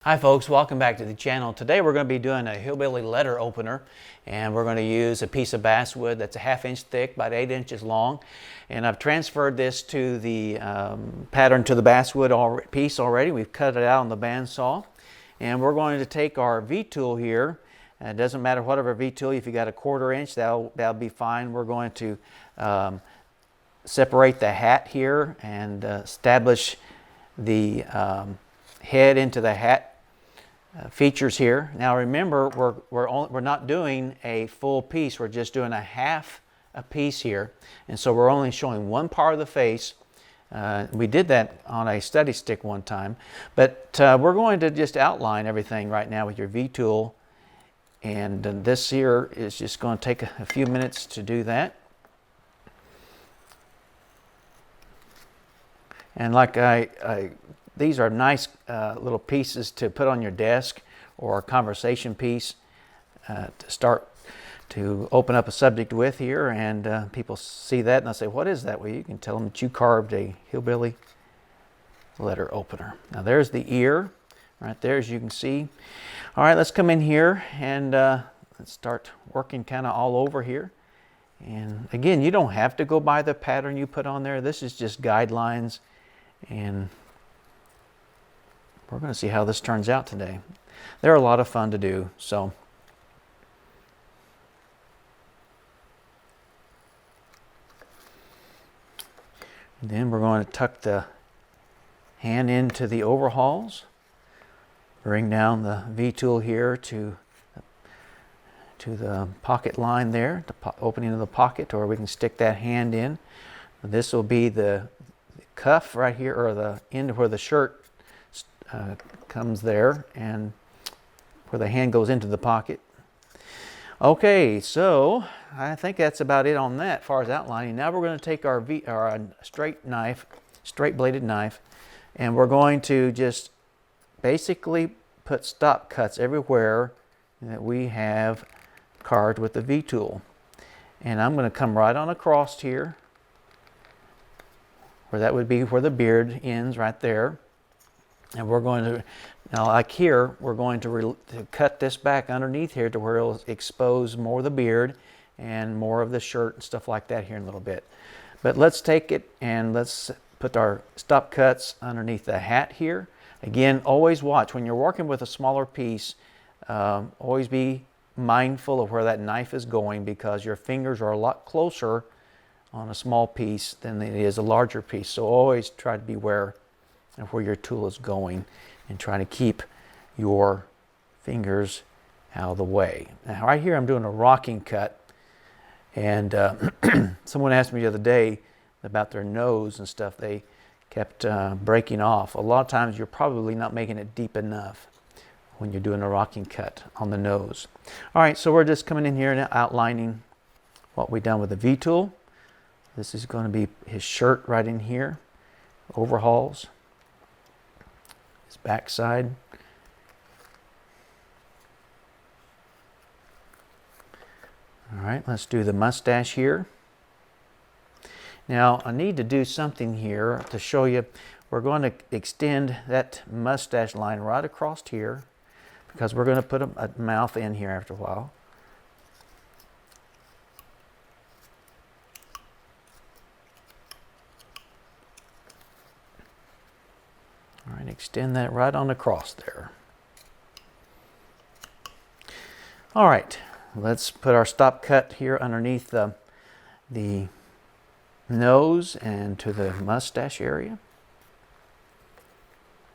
Hi folks, welcome back to the channel. Today we're going to be doing a Hillbilly letter opener, and we're going to use a piece of basswood that's a 1/2 inch thick, about 8 inches long. And I've transferred this to the pattern to the basswood piece already. We've cut it out on the bandsaw. And we're going to take our V-tool here. It doesn't matter whatever V-tool, if you got a 1/4 inch, that'll be fine. We're going to separate the hat here and establish the head into the hat features here. Now remember, we're not doing a full piece, we're just doing a 1/2 a piece here, and so we're only showing one part of the face. We did that on a study stick one time, but we're going to just outline everything right now with your V-tool, and this here is just going to take a few minutes to do that. And like these are nice little pieces to put on your desk, or a conversation piece to start to open up a subject with here, and people see that and they'll say, "What is that?" Well, you can tell them that you carved a Hillbilly letter opener. Now there's the ear right there, as you can see. All right, let's come in here and let's start working kind of all over here. And again, you don't have to go by the pattern you put on there. This is just guidelines, and we're going to see how this turns out today. They're a lot of fun to do. So then we're going to tuck the hand into the overhauls, bring down the V-tool here to the pocket line there, the opening of the pocket, or we can stick that hand in. This will be the cuff right here, or the end where the shirt comes there, and where the hand goes into the pocket. Okay, so I think that's about it on that as far as outlining. Now we're going to take our straight bladed knife, and we're going to just basically put stop cuts everywhere that we have carved with the V-tool. And I'm going to come right on across here, where that would be where the beard ends right there. And we're going to, now like here, we're going to cut this back underneath here to where it'll expose more of the beard and more of the shirt and stuff like that here in a little bit. But let's take it and let's put our stop cuts underneath the hat here. Again, always watch when you're working with a smaller piece, always be mindful of where that knife is going, because your fingers are a lot closer on a small piece than it is a larger piece. So always try to be aware of where your tool is going and try to keep your fingers out of the way. Now right here I'm doing a rocking cut, and someone asked me the other day about their nose and stuff. They kept breaking off. A lot of times you're probably not making it deep enough when you're doing a rocking cut on the nose. All right, so we're just coming in here and outlining what we've done with the V-tool. This is going to be his shirt right in here, overhauls, his backside. All right, let's do the mustache here. Now I need to do something here to show you. We're going to extend that mustache line right across here, because we're going to put a mouth in here after a while. All right, extend that right on across there. All right, let's put our stop cut here underneath the nose and to the mustache area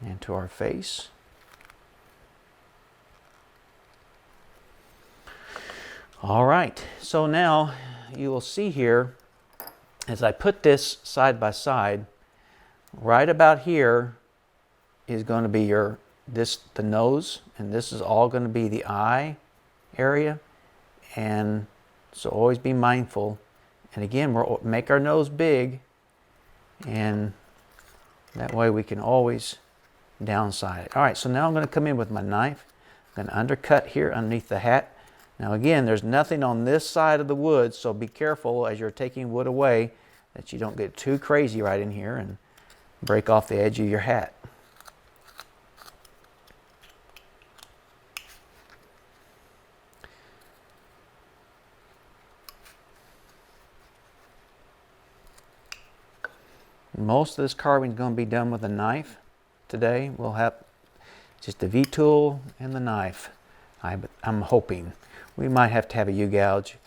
and to our face. All right, so now you will see here, as I put this side by side, right about here is going to be the nose, and this is all going to be the eye area. And so always be mindful. And again, we'll make our nose big, and that way we can always downside it. All right, so now I'm going to come in with my knife. I'm going to undercut here underneath the hat. Now again, there's nothing on this side of the wood, so be careful as you're taking wood away that you don't get too crazy right in here and break off the edge of your hat. Most of this carving is going to be done with a knife today. We'll have just the V-tool and the knife. I'm hoping. We might have to have a U-gouge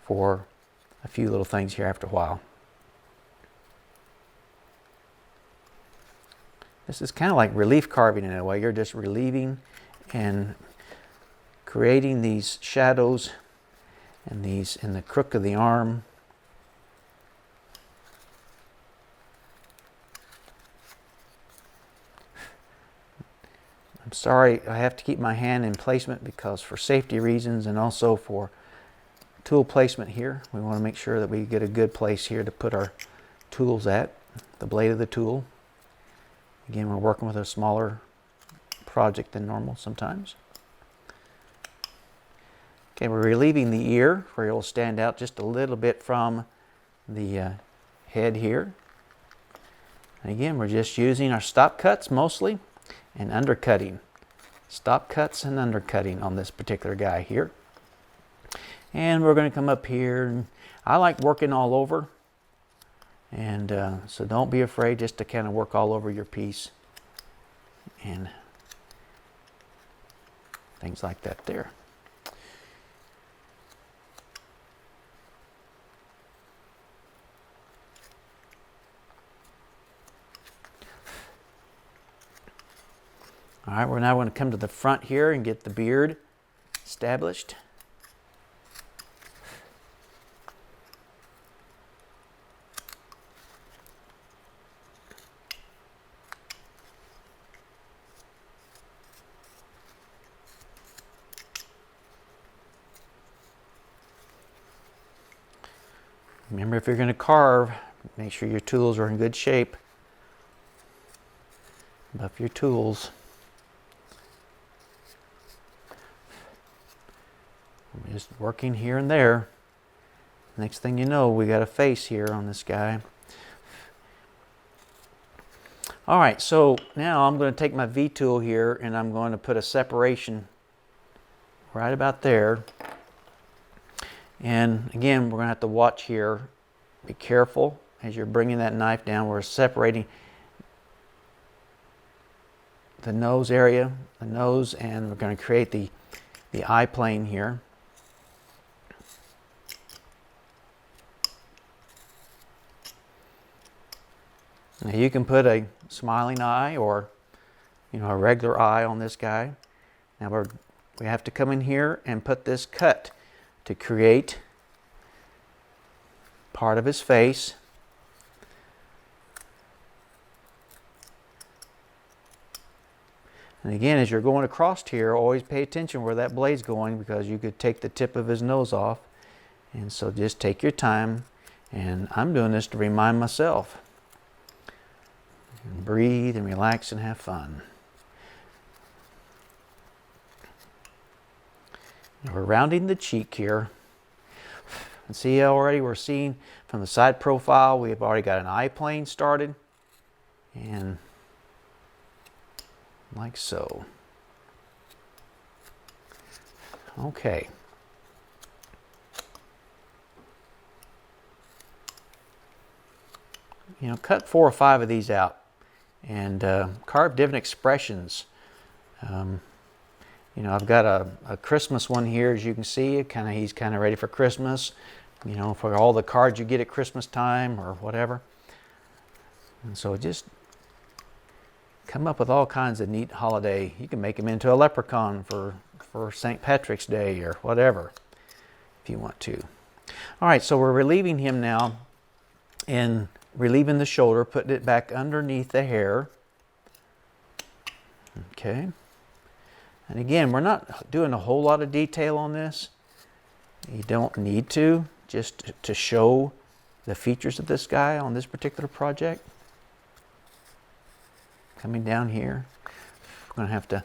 for a few little things here after a while. This is kind of like relief carving in a way. You're just relieving and creating these shadows and these in the crook of the arm. I'm sorry, I have to keep my hand in placement because for safety reasons and also for tool placement here, we want to make sure that we get a good place here to put our tools at, the blade of the tool. Again, we're working with a smaller project than normal sometimes. Okay, we're relieving the ear where it will stand out just a little bit from the head here. And again, we're just using our stop cuts mostly and undercutting. Stop cuts and undercutting on this particular guy here. And we're going to come up here. And I like working all over. And so don't be afraid just to kind of work all over your piece. And things like that there. All right, we're now going to come to the front here and get the beard established. Remember, if you're going to carve, make sure your tools are in good shape. Buff your tools. I'm just working here and there. Next thing you know, we got a face here on this guy. All right, so now I'm going to take my V-tool here and I'm going to put a separation right about there. And again, we're going to have to watch here. Be careful as you're bringing that knife down. We're separating the nose area, the nose, and we're going to create the eye plane here. Now you can put a smiling eye or, you know, a regular eye on this guy. Now we have to come in here and put this cut to create part of his face. And again, as you're going across here, always pay attention where that blade's going because you could take the tip of his nose off. And so just take your time. And I'm doing this to remind myself. And breathe and relax and have fun. Now we're rounding the cheek here. And see already we're seeing from the side profile we have already got an eye plane started. And like so. Okay. You know, cut 4 or 5 of these out and carve different expressions. You know, I've got a Christmas one here, as you can see. He's kind of ready for Christmas. You know, for all the cards you get at Christmas time or whatever. And so just come up with all kinds of neat holiday. You can make him into a leprechaun for St. Patrick's Day or whatever, if you want to. All right, so we're relieving him now and relieving the shoulder, putting it back underneath the hair. Okay. And again, we're not doing a whole lot of detail on this. You don't need to, just to show the features of this guy on this particular project. Coming down here, we're going to have to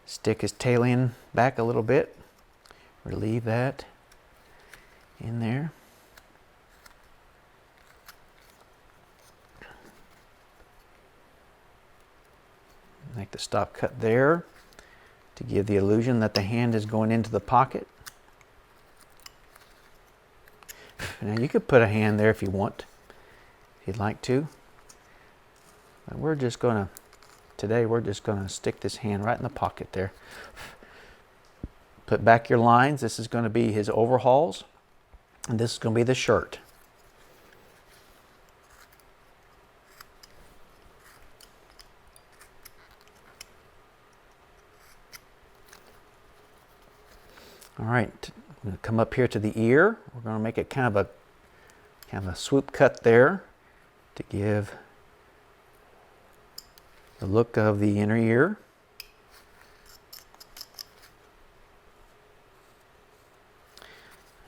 stick his tail end back a little bit. Relieve that in there. Make the stop cut there to give the illusion that the hand is going into the pocket. Now you could put a hand there if you want, if you'd like to. But we're just gonna, today we're just gonna stick this hand right in the pocket there. Put back your lines. This is gonna be his overhauls, and this is gonna be the shirt. All right, I'm gonna come up here to the ear. We're gonna make it kind of a swoop cut there to give the look of the inner ear.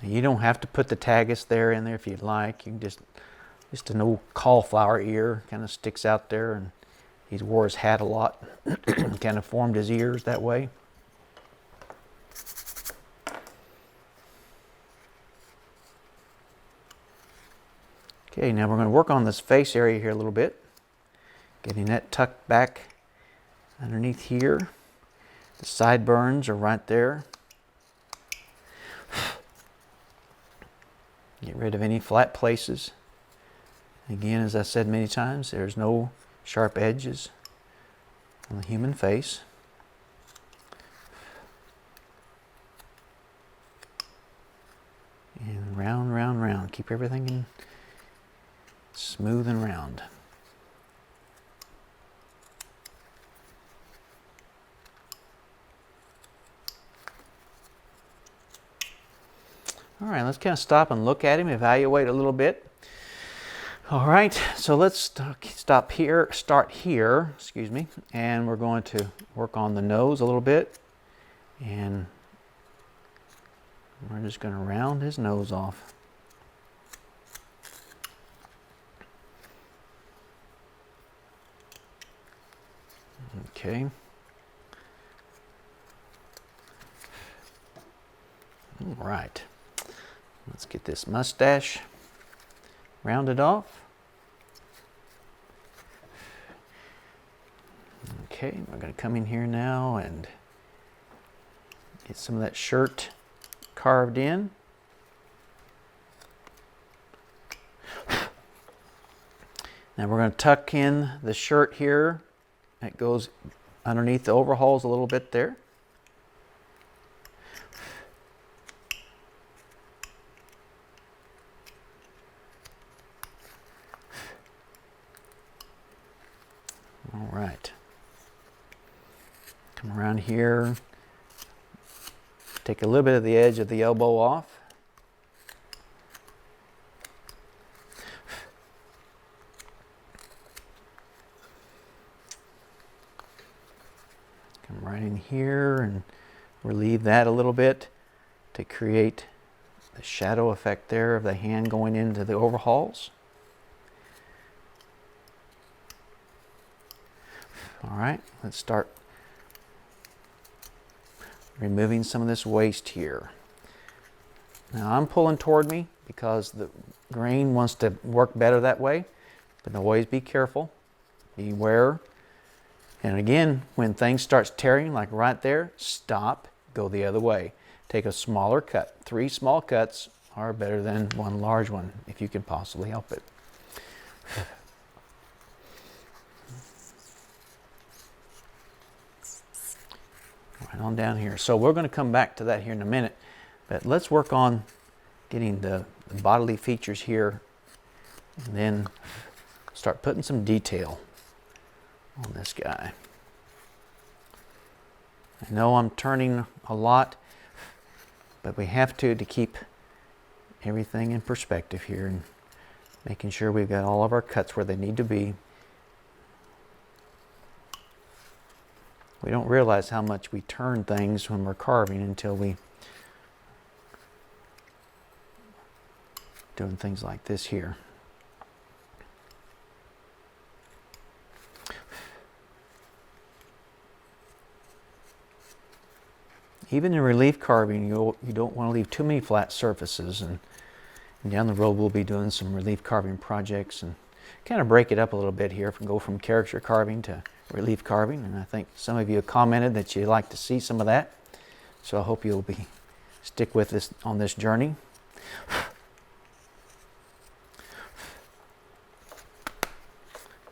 You don't have to put the tagus there in there if you'd like. You can just an old cauliflower ear kind of sticks out there, and he's wore his hat a lot, kind of formed his ears that way. Okay, now we're going to work on this face area here a little bit. Getting that tucked back underneath here. The sideburns are right there. Get rid of any flat places. Again, as I said many times, there's no sharp edges on the human face. And round, round, round. Keep everything in smooth and round. All right, let's kind of stop and look at him, evaluate a little bit. All right, so let's start here, excuse me, and we're going to work on the nose a little bit, and we're just going to round his nose off. Okay. All right. Let's get this mustache rounded off. Okay, we're going to come in here now and get some of that shirt carved in. Now we're going to tuck in the shirt here. That goes underneath the overalls a little bit there. All right. Come around here. Take a little bit of the edge of the elbow off. Come right in here and relieve that a little bit to create the shadow effect there of the hand going into the overhauls. All right, let's start removing some of this waste here. Now I'm pulling toward me because the grain wants to work better that way, but always be careful, beware. And again, when things starts tearing, like right there, stop, go the other way. Take a smaller cut. 3 small cuts are better than 1 large one, if you can possibly help it. Right on down here. So we're going to come back to that here in a minute, but let's work on getting the bodily features here, and then start putting some detail on this guy. I know I'm turning a lot, but we have to keep everything in perspective here and making sure we've got all of our cuts where they need to be. We don't realize how much we turn things when we're carving until we doing things like this here. Even in relief carving, you don't want to leave too many flat surfaces, and down the road we'll be doing some relief carving projects and kind of break it up a little bit here, go from character carving to relief carving, and I think some of you have commented that you'd like to see some of that, so I hope you'll stick with us on this journey.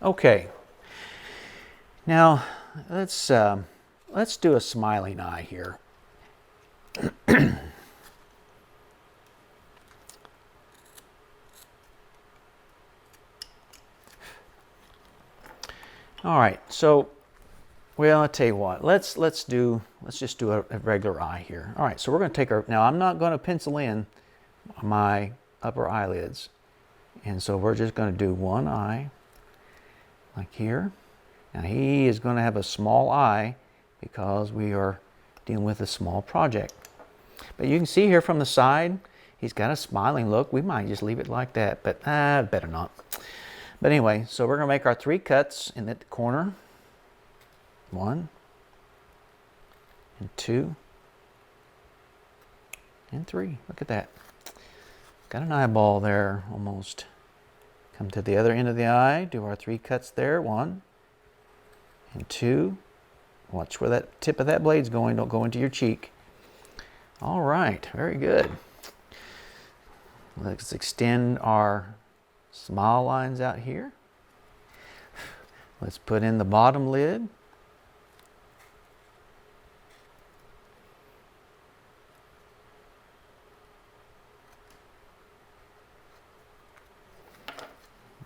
Okay, Now, let's do a smiling eye here. All right, so, well, I'll tell you what. Let's just do a regular eye here. All right, so we're going to take our. Now, I'm not going to pencil in my upper eyelids, and so we're just going to do one eye, like here. Now he is going to have a small eye because we are dealing with a small project. But you can see here from the side, he's got a smiling look. We might just leave it like that, but better not. But anyway, so we're going to make our 3 cuts in the corner. 1, and 2, and 3. Look at that. Got an eyeball there almost. Come to the other end of the eye, do our 3 cuts there. 1, and 2. Watch where that tip of that blade's going. Don't go into your cheek. All right, very good. Let's extend our smile lines out here. Let's put in the bottom lid.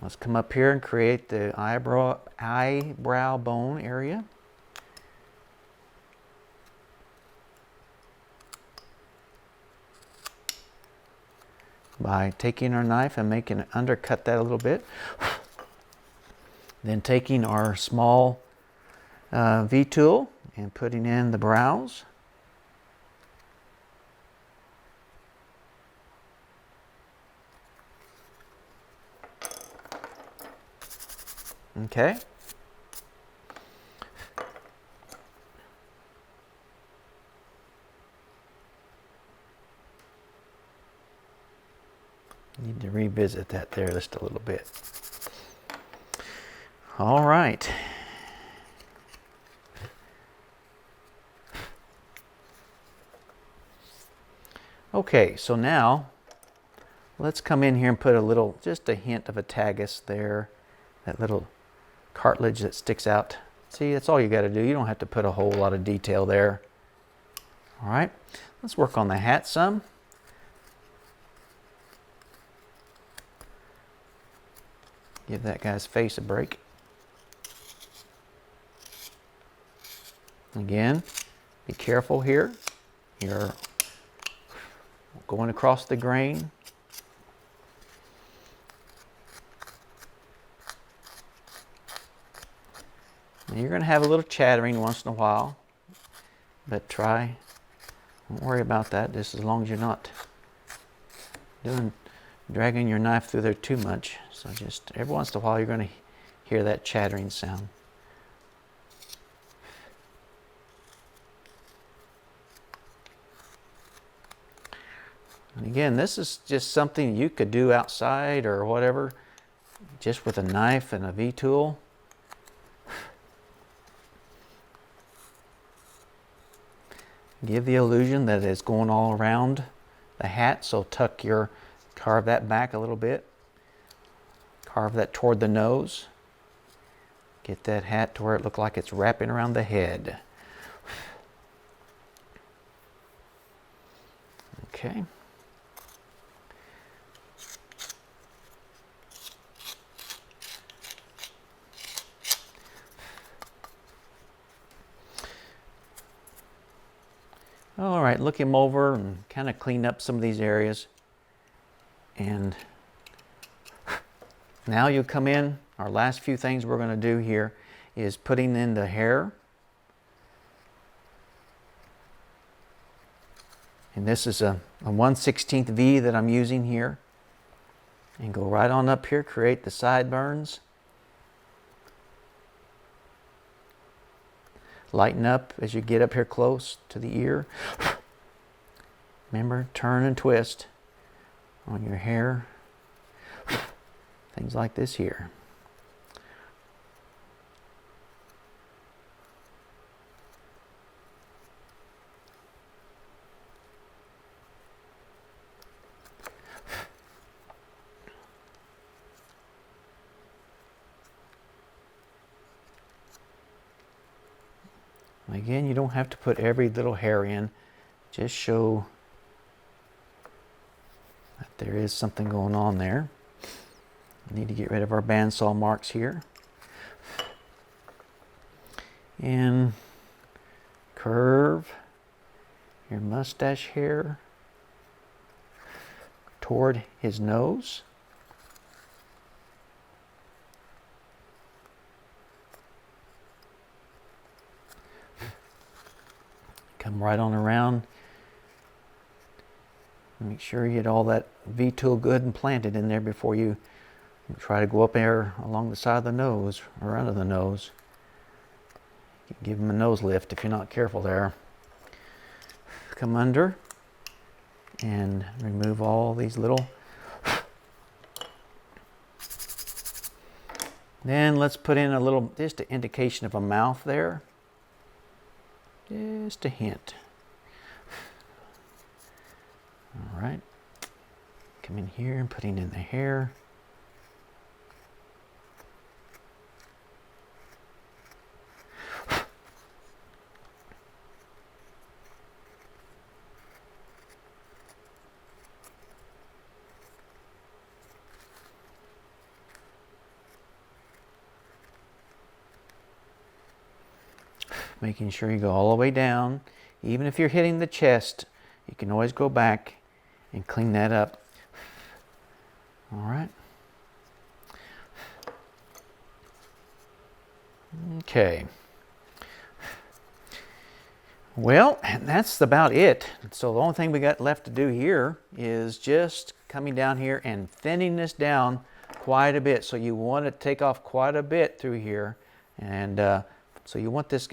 Let's come up here and create the eyebrow bone area. By taking our knife and making it undercut that a little bit. Then taking our small V tool and putting in the brows. Okay. Need to revisit that there just a little bit. All right. Okay, so now let's come in here and put a little, just a hint of a tagus there. That little cartilage that sticks out. See, that's all you got to do. You don't have to put a whole lot of detail there. All right, let's work on the hat some. Give that guy's face a break. Again, be careful here. You're going across the grain. Now you're going to have a little chattering once in a while, but don't worry about that, just as long as you're not dragging your knife through there too much. So just every once in a while you're going to hear that chattering sound. And again, this is just something you could do outside or whatever, just with a knife and a V-tool. Give the illusion that it's going all around the hat, so carve that back a little bit. Carve that toward the nose. Get that hat to where it looks like it's wrapping around the head. Okay. All right, look him over and kind of clean up some of these areas. And now you come in, our last few things we're going to do here is putting in the hair. And this is a 1/16 V that I'm using here. And go right on up here, create the sideburns. Lighten up as you get up here close to the ear. Remember, turn and twist on your hair. Things like this here. Again, you don't have to put every little hair in. Just show that there is something going on there. We need to get rid of our bandsaw marks here. And curve your mustache hair toward his nose. Come right on around. Make sure you get all that V-tool good and planted in there before you try to go up there along the side of the nose or under the nose. You can give him a nose lift if you're not careful there. Come under and remove all these little. Then let's put in a little, just an indication of a mouth there. Just a hint. All right. Come in here and putting in the hair. Making sure you go all the way down. Even if you're hitting the chest, you can always go back and clean that up. All right. Okay. Well, that's about it. So the only thing we got left to do here is just coming down here and thinning this down quite a bit. So you want to take off quite a bit through here, and so you want this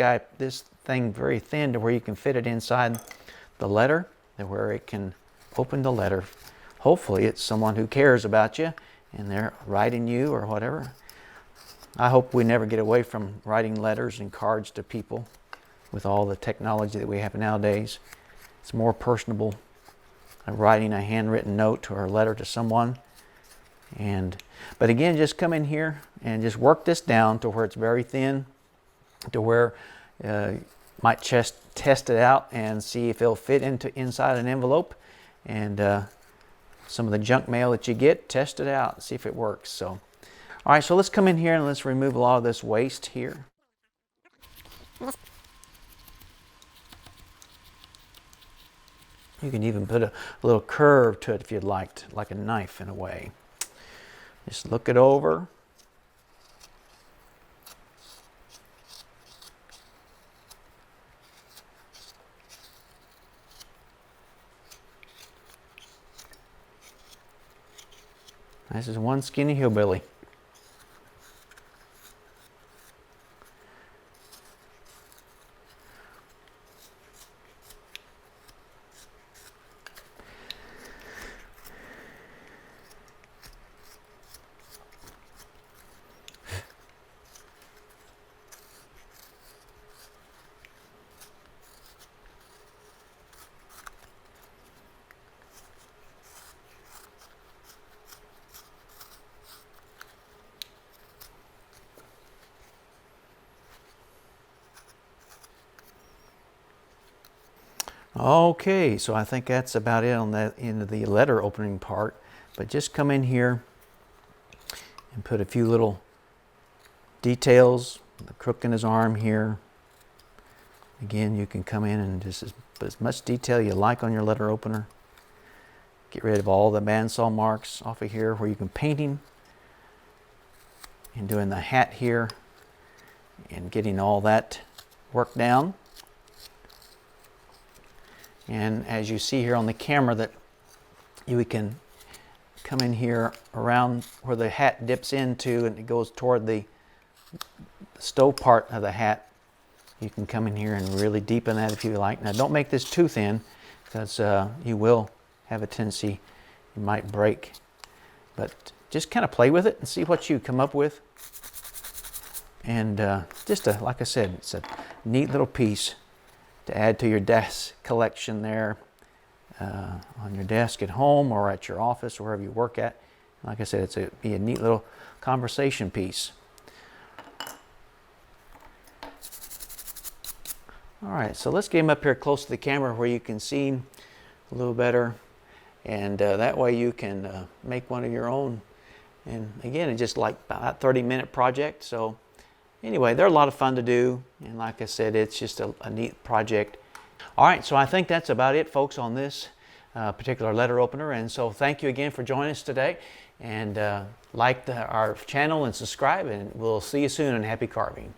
thing very thin to where you can fit it inside the letter, where it can open the letter. Hopefully it's someone who cares about you and they're writing you or whatever. I hope we never get away from writing letters and cards to people with all the technology that we have nowadays. It's more personable than writing a handwritten note or a letter to someone. But again, just come in here and just work this down to where it's very thin, to where you might just test it out and see if it'll fit inside an envelope, and some of the junk mail that you get, test it out, see if it works. So, all right, so let's come in here and let's remove a lot of this waste here. You can even put a little curve to it if you'd like a knife in a way. Just look it over. This is one skinny hillbilly. Okay, so I think that's about it on that end of the letter opening part. But just come in here and put a few little details, the crook in his arm here. Again, you can come in and just put as much detail you like on your letter opener. Get rid of all the bandsaw marks off of here where you can painting and doing the hat here and getting all that work down. And as you see here on the camera, that we can come in here around where the hat dips into and it goes toward the stove part of the hat. You can come in here and really deepen that if you like. Now don't make this too thin, because you will have a tendency, you might break. But just kind of play with it and see what you come up with. And like I said, it's a neat little piece to add to your desk collection there, on your desk at home or at your office or wherever you work at. Like I said, it's be a neat little conversation piece. All right, so let's get him up here close to the camera where you can see him a little better, and that way you can make one of your own. And again, it's just like about a 30-minute project. So anyway, they're a lot of fun to do, and like I said, it's just a neat project. All right, so I think that's about it, folks, on this particular letter opener. And so thank you again for joining us today, and like our channel and subscribe, and we'll see you soon, and happy carving.